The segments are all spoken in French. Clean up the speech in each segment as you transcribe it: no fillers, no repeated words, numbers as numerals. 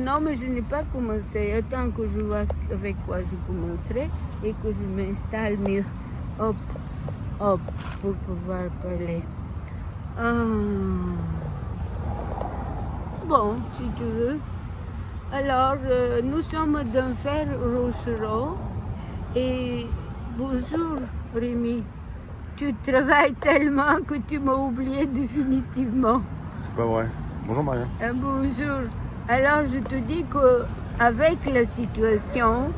Non, mais je n'ai pas commencé. Attends que je vois avec quoi je commencerai et que je m'installe mieux. Hop, hop, pour pouvoir parler. Bon, si tu veux. Alors, nous sommes d'un fer Rochereau. Et bonjour, Rémi. Tu travailles tellement que tu m'as oublié définitivement. C'est pas vrai. Bonjour Maria. Bonjour. Alors je te dis qu'avec la situation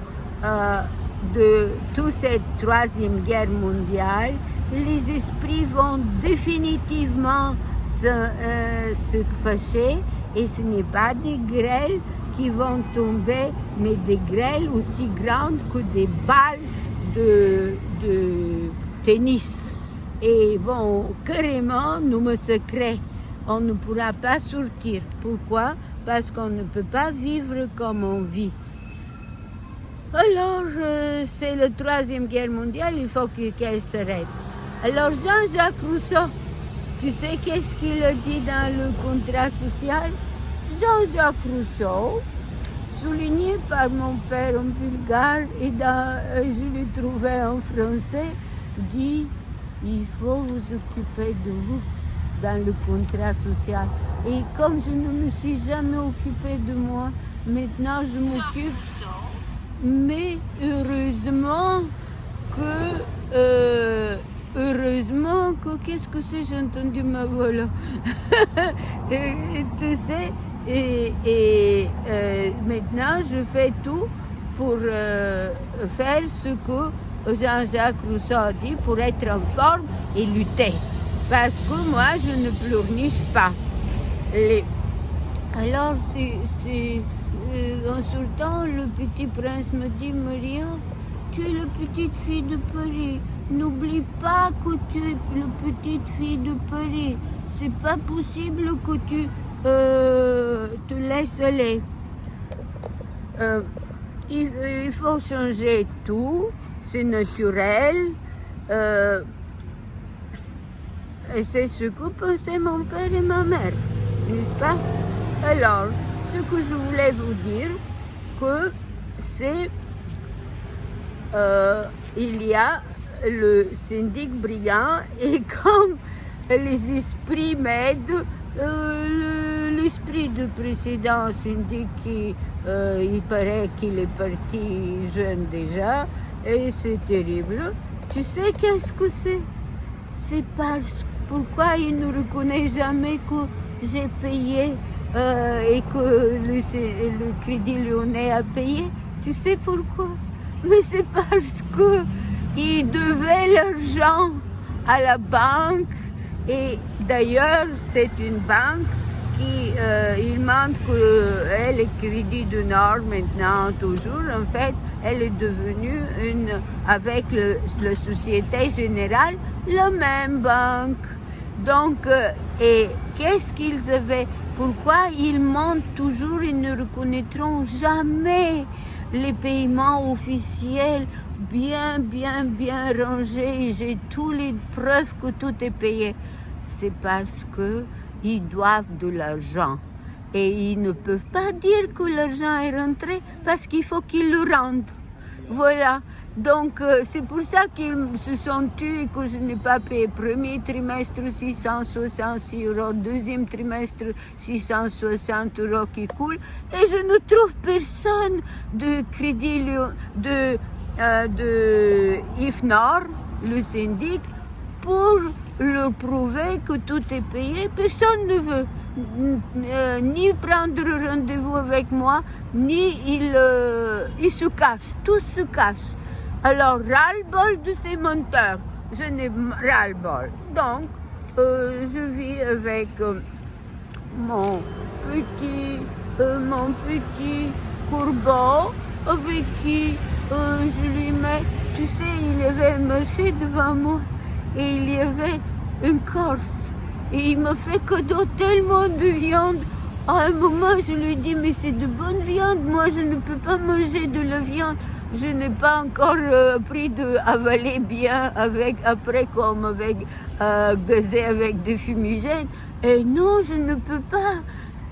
de toute cette troisième guerre mondiale, les esprits vont définitivement se fâcher et ce n'est pas des grêles qui vont tomber, mais des grêles aussi grandes que des balles de tennis. Et vont carrément nous massacrer. On ne pourra pas sortir. Pourquoi? Parce qu'on ne peut pas vivre comme on vit. Alors, c'est la troisième guerre mondiale, il faut qu'elle s'arrête. Alors, Jean-Jacques Rousseau, tu sais qu'est-ce qu'il a dit dans le contrat social? Jean-Jacques Rousseau, souligné par mon père en bulgare et je l'ai trouvé en français, dit « Il faut vous occuper de vous » dans le contrat social. Et comme je ne me suis jamais occupée de moi, maintenant je m'occupe. Mais heureusement que qu'est-ce que c'est, j'ai entendu ma voix là. Tu sais, maintenant je fais tout pour faire ce que Jean-Jacques Rousseau a dit, pour être en forme et lutter. Parce que moi, je ne pleurniche pas. Alors, en sortant, le petit prince me dit, Maria, tu es la petite fille de Paris. N'oublie pas que tu es la petite fille de Paris. C'est pas possible que tu te laisses aller. Il faut changer tout. C'est naturel. Et c'est ce que pensaient mon père et ma mère, n'est-ce pas? Alors, ce que je voulais vous dire, que c'est, il y a le syndic brigand et comme les esprits m'aident, l'esprit du précédent syndic, il paraît qu'il est parti jeune déjà, et c'est terrible. Tu sais qu'est-ce que c'est? C'est pourquoi il ne reconnaît jamais que j'ai payé et que le Crédit Lyonnais a payé. Tu sais pourquoi? Mais c'est parce qu'il devait l'argent à la banque. Et d'ailleurs, c'est une banque qui il demande qu'elle est Crédit du Nord maintenant, toujours. En fait, elle est devenue avec la Société Générale, la même banque. Donc, et qu'est-ce qu'ils avaient? Pourquoi ils mentent toujours? Ils ne reconnaîtront jamais les paiements officiels bien rangés. J'ai toutes les preuves que tout est payé. C'est parce qu'ils doivent de l'argent. Et ils ne peuvent pas dire que l'argent est rentré parce qu'il faut qu'ils le rendent. Voilà. Donc, c'est pour ça qu'ils se sont tués et que je n'ai pas payé. Premier trimestre, 666 €. Deuxième trimestre, 660 € qui coulent. Et je ne trouve personne de crédit de IFNOR, le syndic, pour leur prouver que tout est payé. Personne ne veut ni prendre rendez-vous avec moi, ni ils se cachent. Tous se cachent. Alors, ras-le-bol de ces menteurs. Je n'ai ras-le-bol. Donc, je vis avec mon petit Courbeau, avec qui je lui mets, tu sais, il avait marché devant moi et il y avait une Corse. Et il m'a fait cadeau tellement de viande. À un moment, je lui ai dit, mais c'est de bonne viande, moi je ne peux pas manger de la viande. Je n'ai pas encore appris d'avaler bien après qu'on m'avait gazé avec des fumigènes. Et non, je ne peux pas.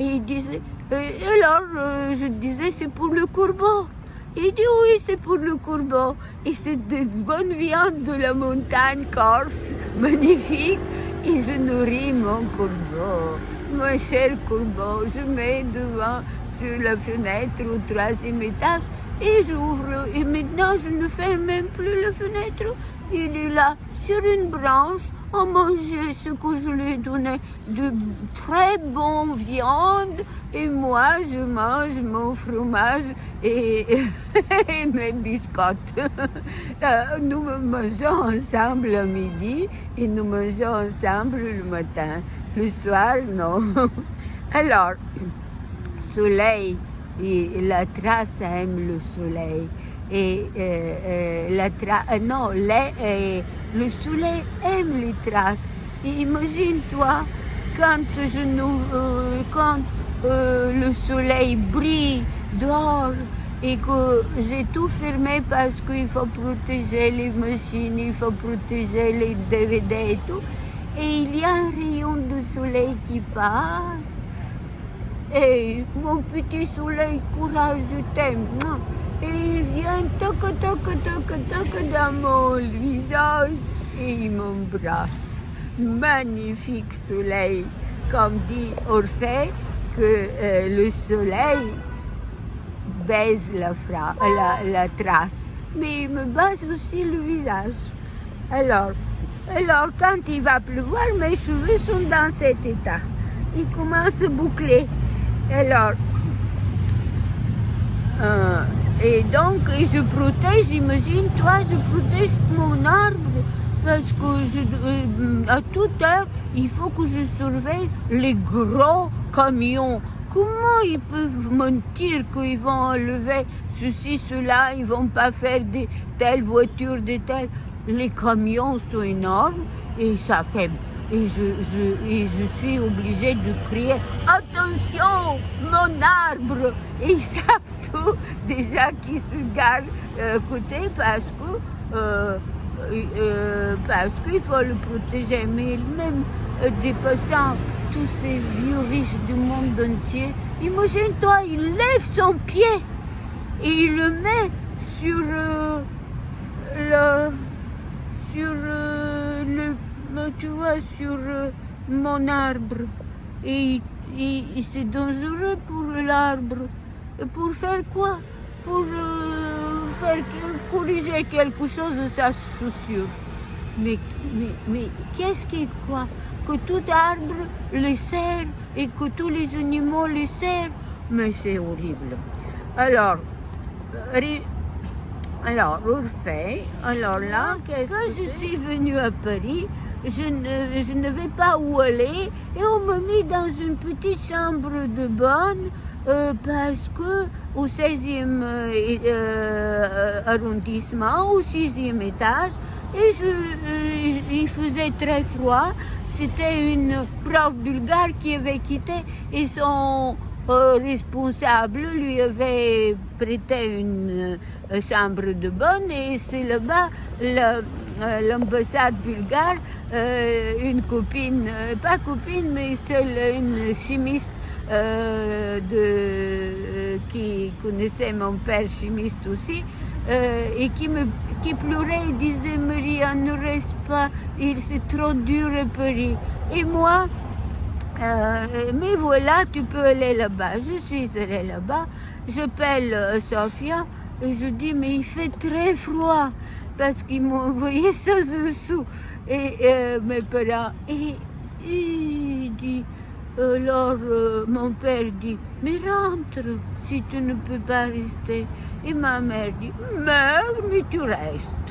Et il disait, Et alors, je disais, c'est pour le corbeau. Il dit, oui, c'est pour le corbeau. Et c'est de bonne viande de la montagne corse, magnifique. Et je nourris mon corbeau, mon cher corbeau. Je mets devant sur la fenêtre au 3e étage et j'ouvre. Et maintenant, je ne ferme même plus la fenêtre. Il est là, sur une branche, à manger ce que je lui ai donné de très bonne viande. Et moi, je mange mon fromage et, et mes biscottes. Nous mangeons ensemble à midi et nous mangeons ensemble le matin. Le soir, non. Alors, soleil, et la trace aime le soleil. Et le soleil aime les traces. Et imagine-toi quand le soleil brille dehors et que j'ai tout fermé parce qu'il faut protéger les machines, il faut protéger les DVD et tout. Et il y a un rayon de soleil qui passe. Et mon petit soleil, courage, je t'aime. Et il vient toc dans mon visage et il m'embrasse. Magnifique soleil, comme dit Orphée, que le soleil baise la trace, mais il me baise aussi le visage. Alors, quand il va pleuvoir, mes cheveux sont dans cet état. Ils commencent à boucler. Alors, et donc, je protège, imagine-toi, je protège mon arbre parce que à toute heure, il faut que je surveille les gros camions. Comment ils peuvent mentir qu'ils vont enlever ceci, cela, ils vont pas faire de telles voitures, de telles. Les camions sont énormes et ça fait. Et je suis obligée de crier « Attention, mon arbre !» Et ils savent tout déjà qui se gardent côté parce qu'il faut le protéger. Mais même dépassant tous ces vieux riches du monde entier, imagine-toi, il lève son pied et il le met sur mon arbre. Et c'est dangereux pour l'arbre. Pour faire quoi? Pour corriger quelque chose de sa chaussure. Mais qu'est-ce qu'il croit? Que tout arbre les serre et que tous les animaux les serrent? Mais c'est horrible. Alors, Orphée, alors là, quand je suis venue à Paris, je ne vais pas où aller et on m'a mis dans une petite chambre de bonne parce que au 16e arrondissement, au 6e étage, et il faisait très froid. C'était une prof bulgare qui avait quitté et son responsable lui avait prêté une chambre de bonne et c'est là-bas l'ambassade bulgare, une copine, pas copine mais seule une chimiste qui connaissait mon père chimiste aussi et qui pleurait et disait Maria ne reste pas, c'est trop dur à Paris. Et moi mais voilà, tu peux aller là-bas. Je suis allée là-bas, j'appelle Sofia et je dis mais il fait très froid parce qu'ils m'ont envoyé ça dessous. Et mes parents, et il dit, alors mon père dit mais rentre si tu ne peux pas rester. Et ma mère dit meurs mais tu restes.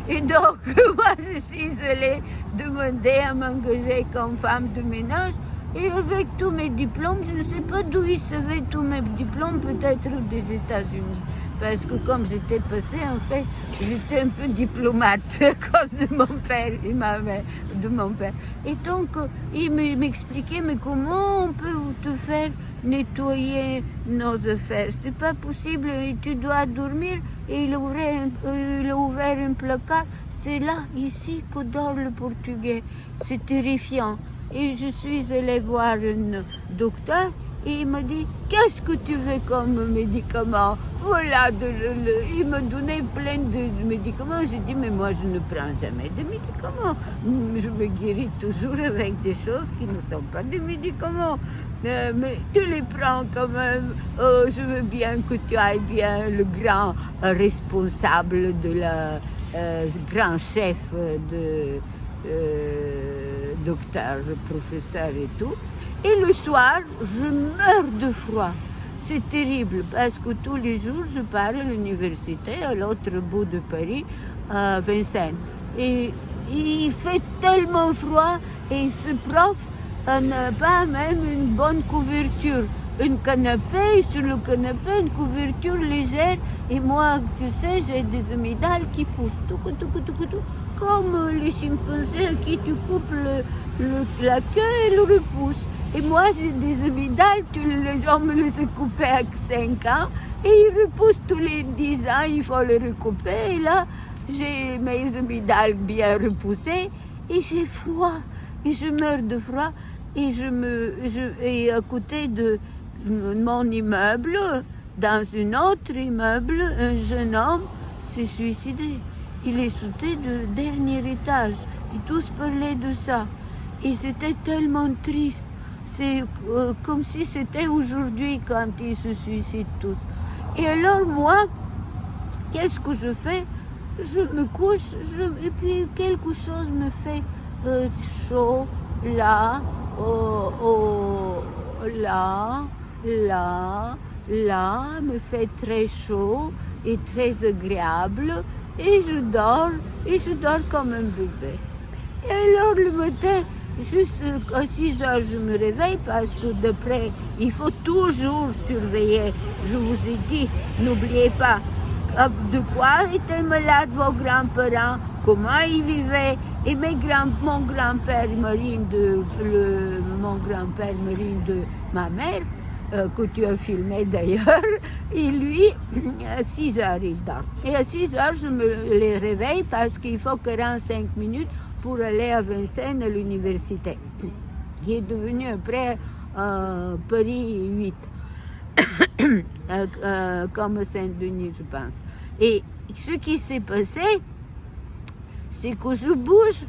Et donc moi je suis allée demander à m'engager comme femme de ménage. Et avec tous mes diplômes, je ne sais pas d'où ils savaient tous mes diplômes, peut-être des États-Unis. Parce que comme j'étais passée, en fait, j'étais un peu diplomate à cause de mon père et ma mère, de mon père. Et donc, il m'expliquait, mais comment on peut te faire nettoyer nos affaires? C'est pas possible, tu dois dormir. Et il a ouvert un placard. C'est là, ici, que dort le Portugais. C'est terrifiant. Et je suis allée voir un docteur et il me dit, qu'est-ce que tu veux comme médicament? Voilà, il me donnait plein de médicaments. J'ai dit, mais moi je ne prends jamais de médicaments. Je me guéris toujours avec des choses qui ne sont pas des médicaments. Mais tu les prends quand même. Je veux bien que tu ailles bien le grand responsable de la grand chef de docteur, professeur et tout. Et le soir, je meurs de froid. C'est terrible parce que tous les jours, je pars à l'université à l'autre bout de Paris, à Vincennes. Et il fait tellement froid et ce prof n'a pas même une bonne couverture. Un canapé, sur le canapé, une couverture légère. Et moi, tu sais, j'ai des amygdales qui poussent, comme les chimpanzés à qui tu coupes la queue et le repousse. Et moi, j'ai des amygdales, les hommes les ont coupés à 5 ans, et ils repoussent tous les 10 ans, il faut les recouper. Et là, j'ai mes amygdales bien repoussées, et j'ai froid, et je meurs de froid. Et à côté de mon immeuble, dans un autre immeuble, un jeune homme s'est suicidé. Il est sauté du dernier étage, et tous parlaient de ça. Et c'était tellement triste. C'est comme si c'était aujourd'hui quand ils se suicident tous. Et alors moi, qu'est-ce que je fais? Je me couche et puis quelque chose me fait chaud, là, là, me fait très chaud et très agréable. Et je dors comme un bébé. Et alors le matin, juste à 6 heures, je me réveille parce que d'après, il faut toujours surveiller. Je vous ai dit, n'oubliez pas de quoi étaient malades vos grands-parents, comment ils vivaient. Et mon grand-père marine de ma mère, que tu as filmé d'ailleurs, et lui, à 6 heures, il dort. Et à 6 heures, je me les réveille parce qu'il faut 45 minutes pour aller à Vincennes à l'université. Il est devenu après Paris 8, comme Saint-Denis, je pense. Et ce qui s'est passé, c'est que je bouge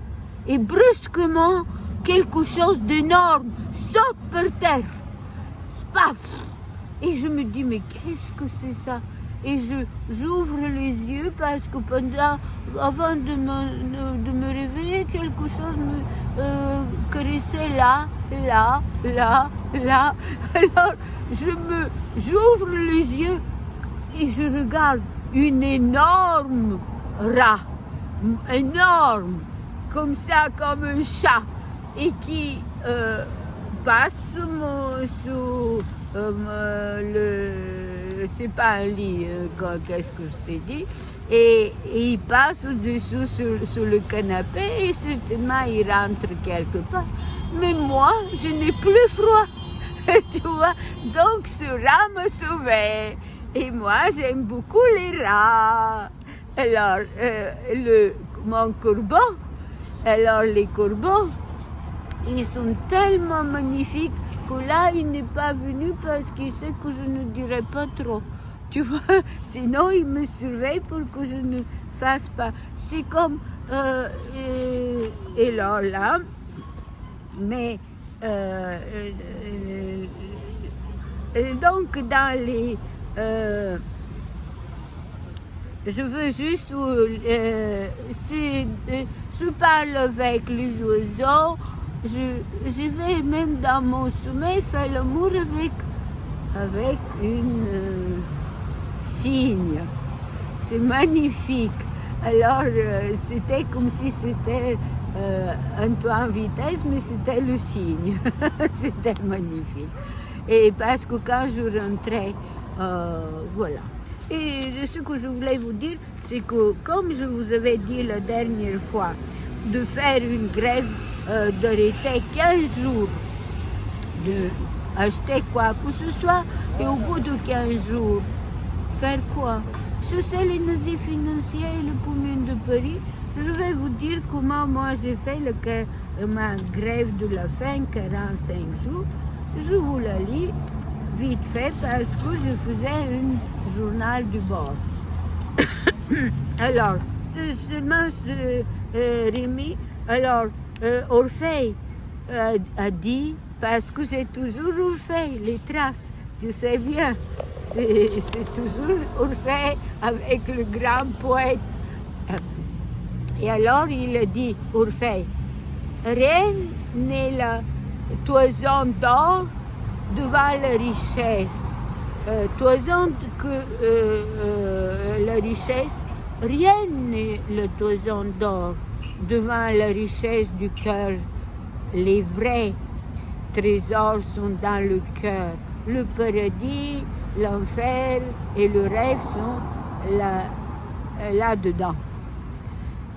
et brusquement, quelque chose d'énorme saute par terre. Paf! Et je me dis, mais qu'est-ce que c'est ça? Et j'ouvre les yeux parce que avant de me réveiller, quelque chose me caressait là. Alors, j'ouvre les yeux et je regarde une énorme rat, énorme, comme ça, comme un chat, et qui passe sous c'est pas un lit, qu'est-ce que je t'ai dit, et il passe au-dessous sur le canapé et certainement il rentre quelque part. Mais moi, je n'ai plus froid, tu vois, donc ce rat me sauvait. Et moi, j'aime beaucoup les rats. Alors, mon corbeau, alors les corbeaux, ils sont tellement magnifiques que là, il n'est pas venu parce qu'il sait que je ne dirai pas trop. Tu vois, sinon, il me surveille pour que je ne fasse pas. C'est comme... et là, mais... donc, dans les... je veux juste... je parle avec les oiseaux. Je vais même dans mon sommeil faire l'amour avec une cygne. C'est magnifique. Alors, c'était comme si c'était un toit en vitesse, mais c'était le cygne. C'était magnifique. Et parce que quand je rentrais, voilà. Et ce que je voulais vous dire, c'est que comme je vous avais dit la dernière fois, de faire une grève, d'arrêter 15 jours, d'acheter quoi que ce soit, et au bout de 15 jours, faire quoi? Je sais les nazis financiers et les communes de Paris. Je vais vous dire comment moi j'ai fait ma grève de la faim, 45 jours. Je vous la lis. vite fait parce que je faisais un journal du bord. Alors, c'est seulement Rémi. Alors, Orphée a dit, parce que c'est toujours Orphée, les traces, tu sais bien, c'est toujours Orphée avec le grand poète. Et alors il a dit, Orphée, rien n'est la toison d'or devant la richesse. Toison que la richesse, rien n'est la toison d'or devant la richesse du cœur. Les vrais trésors sont dans le cœur. Le paradis, l'enfer et le rêve sont là-dedans.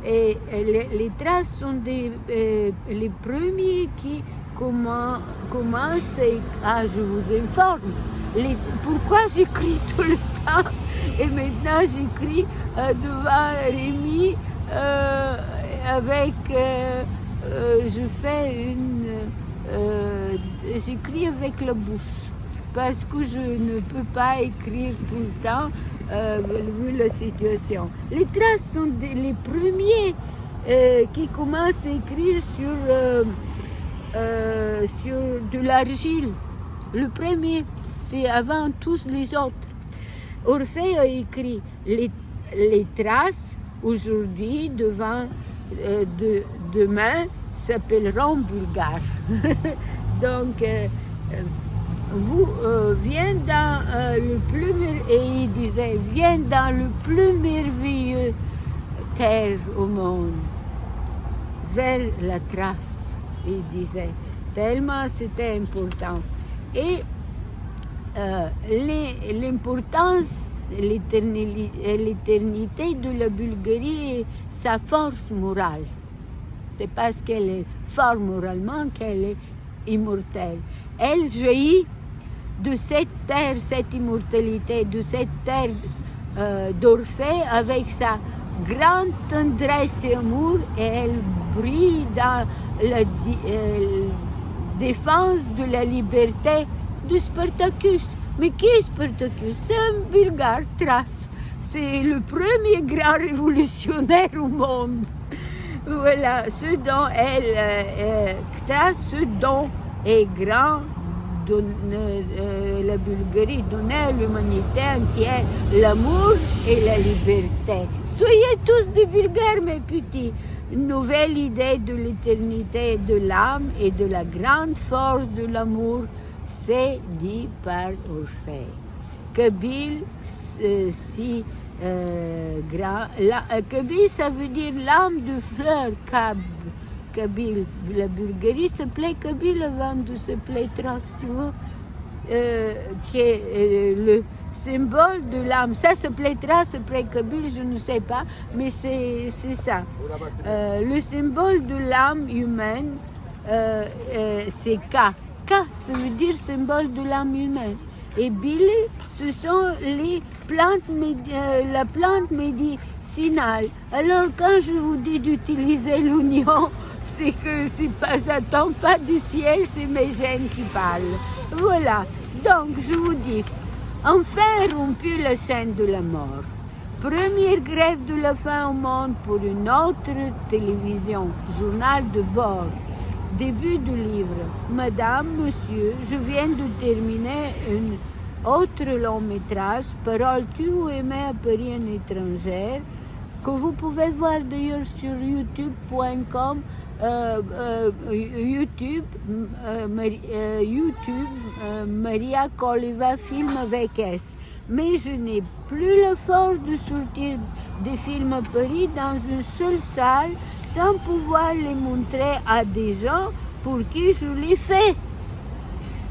Et les traces sont les premiers qui commencent à, je vous informe, pourquoi j'écris tout le temps et maintenant j'écris devant Rémi avec, je fais j'écris avec la bouche parce que je ne peux pas écrire tout le temps vu la situation. Les traces sont les premiers qui commencent à écrire sur de l'argile. Le premier, c'est avant tous les autres. Orphée a écrit les traces aujourd'hui demain s'appelleront bulgares. Donc, viens dans le plus et il disait viens dans le plus merveilleux terre au monde, vers la trace, il disait, tellement c'était important. Et l'importance, l'éternité de la Bulgarie, sa force morale. C'est parce qu'elle est forte moralement qu'elle est immortelle. Elle jaillit de cette terre, cette immortalité, de cette terre d'Orphée avec sa grande tendresse et amour, et elle brille dans la défense de la liberté de Spartacus. Mais qui est Spartacus? C'est un bulgare thrace. C'est le premier grand révolutionnaire au monde. Voilà, ce dont elle trace, ce dont est grand, la Bulgarie donnait à l'humanité entière l'amour et la liberté. Soyez tous des Bulgares, mes petits. Une nouvelle idée de l'éternité de l'âme et de la grande force de l'amour, c'est dit par Orphée. Kabyle, si grand, Kabyle, ça veut dire l'âme de fleur, Kabyle. La Bulgarie s'appelait Kabyle avant de s'appeler Thrace, tu vois, qui est le symbole de l'âme. Ça s'appelait Thrace, s'appelait Kabyle, je ne sais pas, mais c'est ça. Le symbole de l'âme humaine, c'est K. K, ça veut dire symbole de l'âme humaine. Et Bili, ce sont les plantes, la plante médicinale. Alors, quand je vous dis d'utiliser l'oignon, c'est que ça tombe pas du ciel, c'est mes gènes qui parlent. Voilà. Donc, je vous dis, enfin rompu la chaîne de la mort. Première grève de la faim au monde pour une autre télévision, journal de bord. Début du livre. Madame, monsieur, je viens de terminer un autre long métrage, Parole tue ou aimer à Paris en étrangère, que vous pouvez voir d'ailleurs sur youtube.com, Maria Koliva Film avec S. Mais je n'ai plus la force de sortir des films à Paris dans une seule salle sans pouvoir les montrer à des gens pour qui je les fais.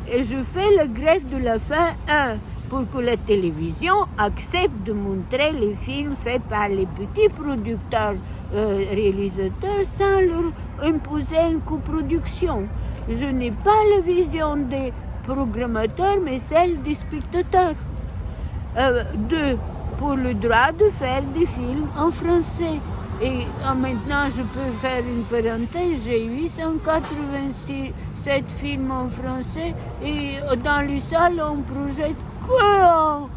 Et je fais la grève de la faim 1 pour que la télévision accepte de montrer les films faits par les petits producteurs réalisateurs sans leur imposer une coproduction. Je n'ai pas la vision des programmateurs mais celle des spectateurs. 2. Pour le droit de faire des films en français. Et maintenant, je peux faire une parenthèse, j'ai 887 films en français et dans les salles, on projette qu'en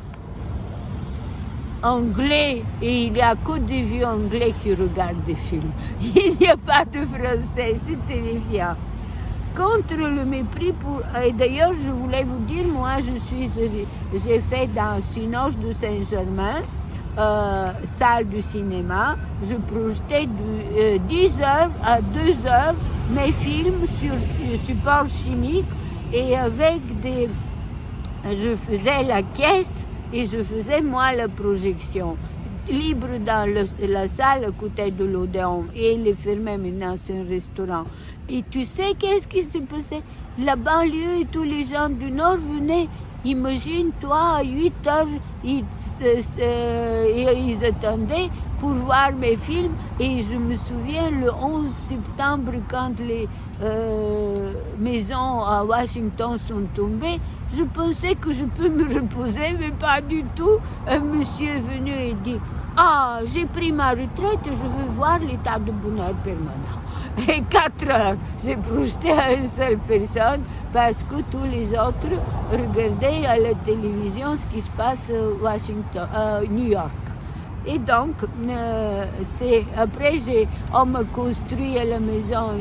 anglais et il n'y a que des vieux anglais qui regardent des films. Il n'y a pas de français, c'est terrifiant. Contre le mépris pour... Et d'ailleurs, je voulais vous dire, moi, j'ai fait dans Cinoche de Saint-Germain, salle de cinéma, je projetais de 10 heures à 2 heures mes films sur support chimique et avec des... Je faisais la caisse et je faisais moi la projection. Libre dans la salle à côté de l'Odéon et il est fermé maintenant, c'est un restaurant. Et tu sais qu'est-ce qui s'est passé? La banlieue et tous les gens du Nord venaient. Imagine-toi, à 8 heures, ils attendaient pour voir mes films. Et je me souviens, le 11 septembre, quand les maisons à Washington sont tombées, je pensais que je peux me reposer, mais pas du tout. Un monsieur est venu et dit « Ah, j'ai pris ma retraite, je veux voir l'état de bonheur permanent. » Et 4 heures, j'ai projeté à une seule personne parce que tous les autres regardaient à la télévision ce qui se passe à New York. Et donc, après, on m'a construit à la maison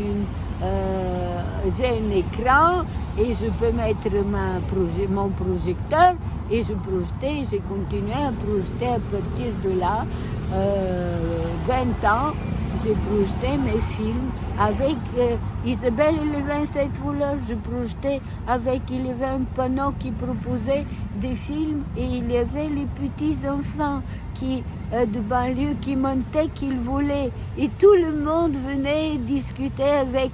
j'ai un écran et je peux mettre mon projecteur et je projetais, j'ai continué à projeter à partir de là, 20 ans. J'ai projeté mes films avec Isabelle et les 27 voleurs. Je projetais il y avait un panneau qui proposait des films et il y avait les petits enfants de banlieue qui montaient, qu'ils voulaient. Et tout le monde venait discuter avec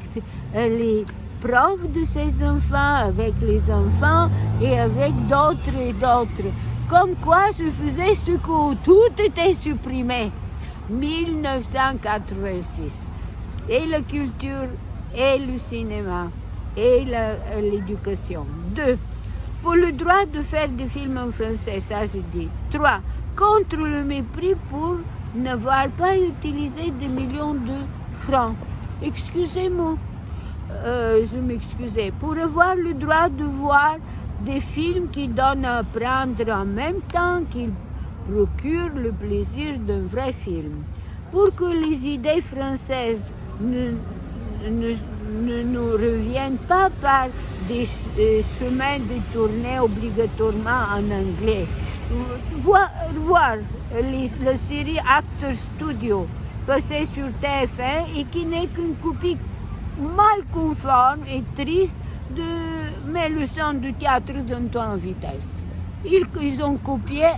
les profs de ces enfants, avec les enfants et avec d'autres et d'autres. Comme quoi je faisais ce que tout était supprimé. 1986. Et la culture, et le cinéma, et l'éducation. 2. Pour le droit de faire des films en français, ça je dis. 3. Contre le mépris pour n'avoir pas utilisé des millions de francs. Excusez-moi, je m'excusais. Pour avoir le droit de voir des films qui donnent à apprendre en même temps qu'ils procure le plaisir d'un vrai film. Pour que les idées françaises ne nous reviennent pas par des chemins détournés obligatoirement en anglais. Voir la série Actors Studio passée sur TF1 et qui n'est qu'une copie mal conforme et triste de mes leçons de théâtre d'Antoine Vitesse. Ils ont copié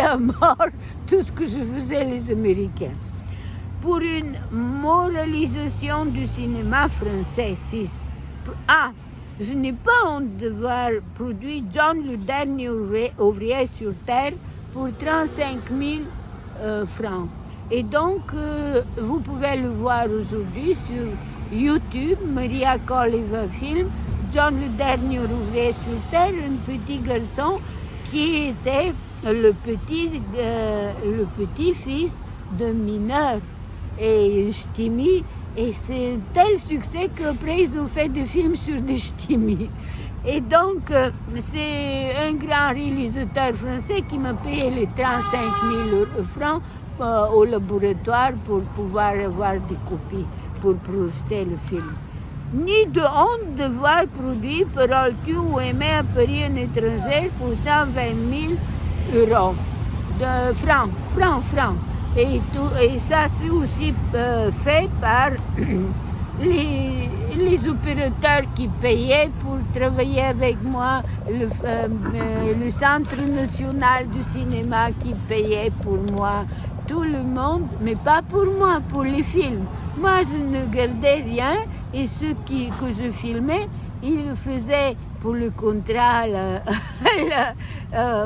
à mort tout ce que je faisais les Américains. Pour une moralisation du cinéma français, 6. Je n'ai pas honte d'avoir produit John le dernier ouvrier sur Terre pour 35 000 francs. Et donc, vous pouvez le voir aujourd'hui sur YouTube, Maria Coliva Film, John le dernier ouvrier sur Terre, un petit garçon qui était le petit-fils d'un mineur et ch'timi. Et c'est un tel succès qu'après ils ont fait des films sur des ch'timis. Et donc, c'est un grand réalisateur français qui m'a payé les 35 000 francs au laboratoire pour pouvoir avoir des copies, pour projeter le film. Ni de honte de voir produit Parole tue ou Aimer à Paris un étranger pour 120 000 euros. De francs. Et ça, c'est aussi fait par les opérateurs qui payaient pour travailler avec moi, le Centre national du cinéma qui payait pour moi, tout le monde, mais pas pour moi, pour les films. Moi, je ne gardais rien et ceux que je filmais, ils le faisaient pour le contrat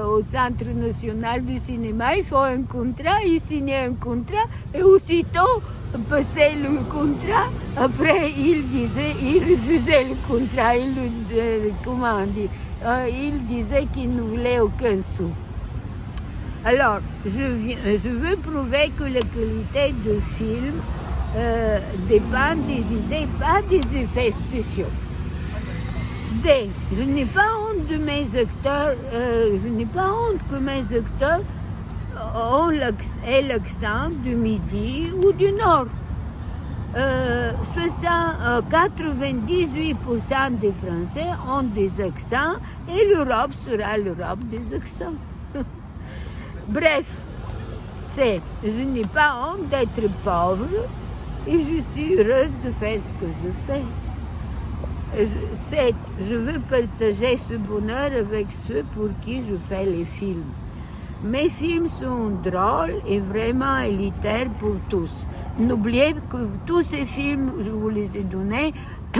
au Centre national du cinéma. Il faut un contrat, ils signaient un contrat et aussitôt passaient le contrat. Après, ils refusaient le contrat. Ils disaient qu'ils ne voulaient aucun sou. Alors, je veux prouver que la qualité de film dépend des idées, pas des effets spéciaux. Je n'ai pas honte de mes acteurs, je n'ai pas honte que mes acteurs aient l'accent du Midi ou du Nord. 98% des Français ont des accents et l'Europe sera l'Europe des accents. Bref, je n'ai pas honte d'être pauvre et je suis heureuse de faire ce que je fais. Je veux partager ce bonheur avec ceux pour qui je fais les films. Mes films sont drôles et vraiment élitaires pour tous. N'oubliez que tous ces films, je vous les ai donnés,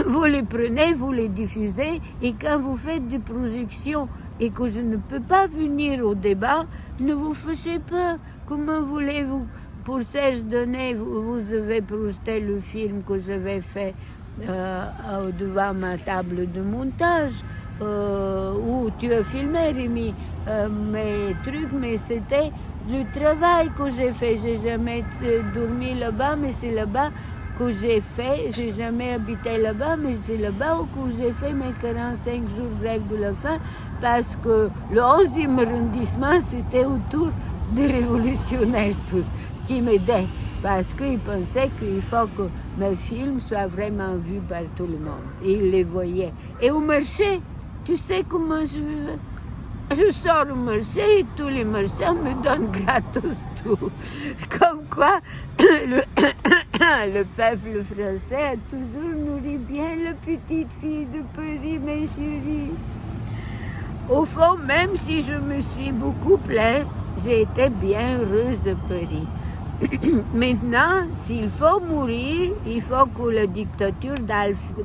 vous les prenez, vous les diffusez, et quand vous faites des projections et que je ne peux pas venir au débat, ne vous fâchez pas. Comment voulez-vous? Pour Serge Donnet, vous avez projeté le film que j'avais fait devant ma table de montage, où tu as filmé, Rémi, mes trucs, mais c'était le travail que j'ai fait. J'ai jamais dormi là-bas, mais c'est là-bas que j'ai fait. J'ai jamais habité là-bas, mais c'est là-bas où j'ai fait mes 45 jours grève de la faim, parce que le 11e arrondissement, c'était autour des révolutionnaires tous, qui m'aidaient, parce qu'ils pensaient qu'il faut que mes films soient vraiment vus par tout le monde. Et ils les voyaient. Et au marché, tu sais comment je sors au marché et tous les marchands me donnent gratos tout. Comme quoi, le peuple français a toujours nourri bien la petite fille de Paris, mes chéris. Au fond, même si je me suis beaucoup plainte, j'ai été bien heureuse à Paris. Maintenant, s'il faut mourir, il faut que la dictature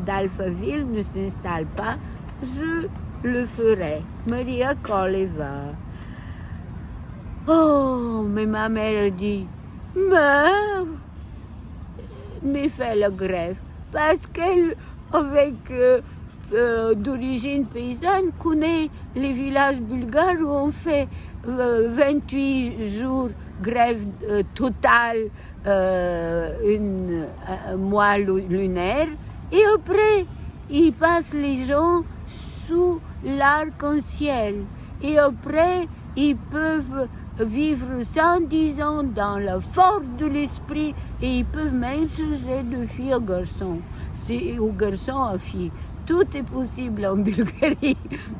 d'Alphaville ne s'installe pas. Je le ferai. Maria Koleva. Oh, mais ma mère a dit, meurs, mais fait la grève, parce qu'elle, avec d'origine paysanne, connaît les villages bulgares où on fait 28 jours grève totale, un mois lunaire, et après, ils passent les gens sous l'arc-en-ciel. Et après, ils peuvent vivre 110 ans dans la force de l'esprit et ils peuvent même changer de fille à garçon, ou garçon à fille. Tout est possible en Bulgarie.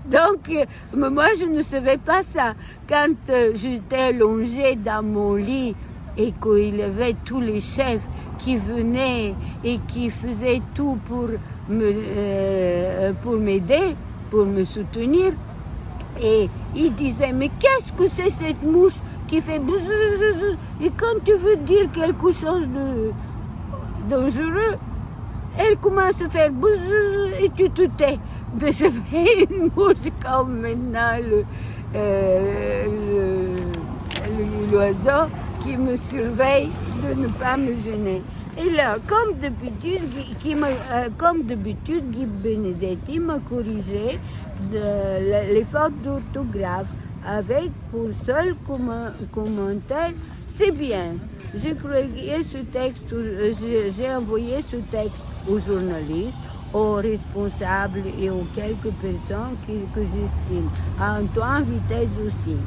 Donc, moi, je ne savais pas ça. Quand j'étais allongée dans mon lit et qu'il y avait tous les chefs qui venaient et qui faisaient tout pour m'aider, pour me soutenir, et ils disaient, mais qu'est-ce que c'est cette mouche qui fait bzzz, et quand tu veux dire quelque chose de dangereux, elle commence à faire bzzz et tu te tais. Je fais une mouche comme maintenant l'oiseau qui me surveille de ne pas me gêner. Et là, comme d'habitude, Guy Benedetti m'a corrigé les fautes d'orthographe avec pour seul commentaire, c'est bien. J'ai envoyé ce texte aux journalistes, aux responsables et aux quelques personnes que j'estime, à Antoine Vitesse aussi.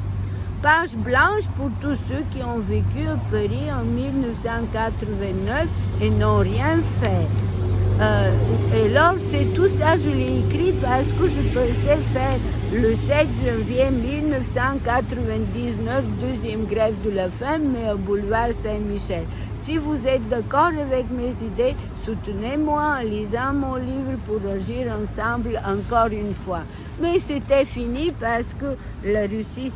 Page blanche pour tous ceux qui ont vécu à Paris en 1989 et n'ont rien fait. Et alors, c'est tout ça, je l'ai écrit parce que je pensais faire le 7 janvier 1999, deuxième grève de la faim, mais au boulevard Saint-Michel. Si vous êtes d'accord avec mes idées, soutenez-moi en lisant mon livre pour agir ensemble encore une fois. Mais c'était fini parce que la Russie,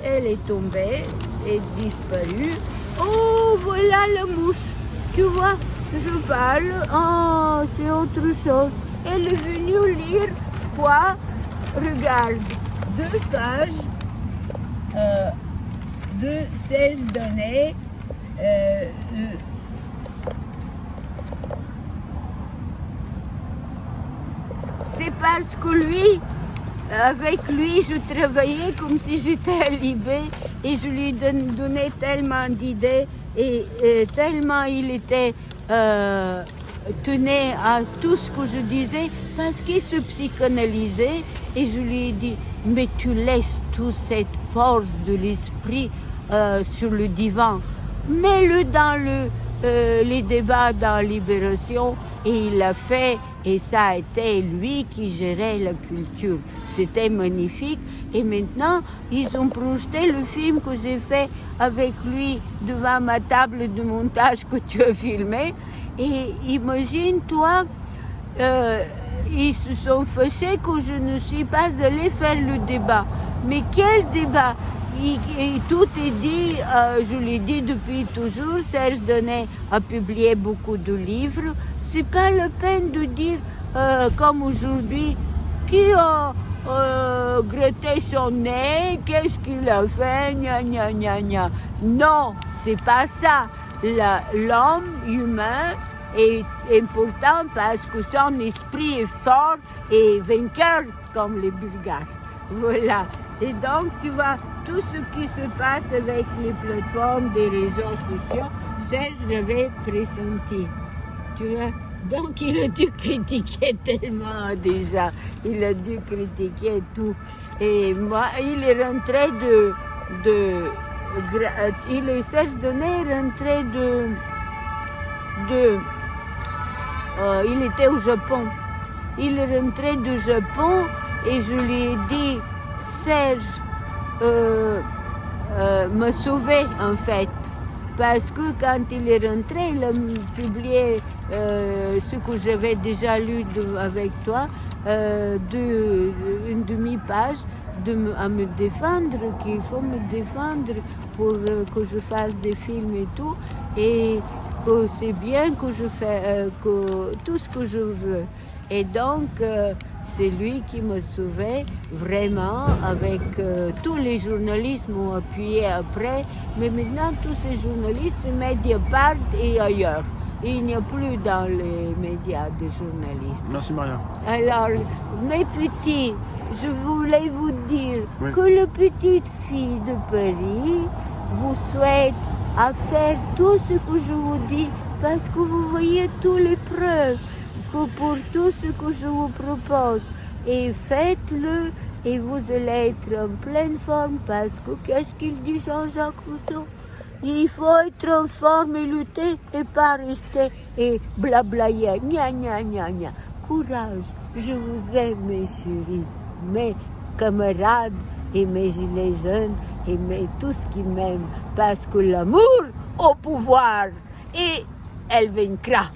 elle est tombée et disparue. Oh, voilà la mouche, tu vois. Je parle, oh, c'est autre chose. Elle est venue lire quoi? Regarde, 2 pages de Serge Donnet. C'est parce que lui, avec lui, je travaillais comme si j'étais à Libé et je lui donnais tellement d'idées et tellement il était tenait à tout ce que je disais parce qu'il se psychanalysait et je lui ai dit mais tu laisses toute cette force de l'esprit sur le divan, mets-le dans les débats dans Libération et il l'a fait et ça a été lui qui gérait la culture. C'était magnifique et maintenant ils ont projeté le film que j'ai fait avec lui devant ma table de montage que tu as filmé. Et imagine-toi, ils se sont fâchés que je ne suis pas allée faire le débat. Mais quel débat? Tout est dit, je l'ai dit depuis toujours, Serge Donnet a publié beaucoup de livres. C'est pas la peine de dire, comme aujourd'hui, qui a gratté son nez, qu'est-ce qu'il a fait, gna gna gna gna. Non, c'est pas ça. L'homme humain est important parce que son esprit est fort et vainqueur comme les Bulgares. Voilà. Et donc, tu vois, tout ce qui se passe avec les plateformes des réseaux sociaux, Serge l'avait pressenti. Tu vois? Donc, il a dû critiquer tellement déjà. Il a dû critiquer tout. Et moi, il est rentré Serge Donnet est rentré il était au Japon. Il est rentré du Japon et je lui ai dit, Serge m'a sauvé en fait. Parce que quand il est rentré, il a publié ce que j'avais déjà lu avec toi, une demi-page à me défendre, qu'il faut me défendre pour que je fasse des films et tout. Et que c'est bien que je fais tout ce que je veux. Et donc, c'est lui qui m'a sauvé vraiment avec tous les journalistes m'ont appuyé après. Mais maintenant, tous ces journalistes, Mediapart et ailleurs. Il n'y a plus dans les médias de journalistes. Merci Maria. Alors, mes petits, je voulais vous dire que la petite fille de Paris vous souhaite à faire tout ce que je vous dis parce que vous voyez toutes les preuves que pour tout ce que je vous propose. Et faites-le et vous allez être en pleine forme parce que qu'est-ce qu'il dit Jean-Jacques Rousseau? Il faut être en forme et lutter et pas rester et blablayer. Gna gna gna gna. Courage, je vous aime mes chéris, mes camarades et mes gilets jaunes et tous qui m'aiment parce que l'amour au pouvoir et elle vaincra.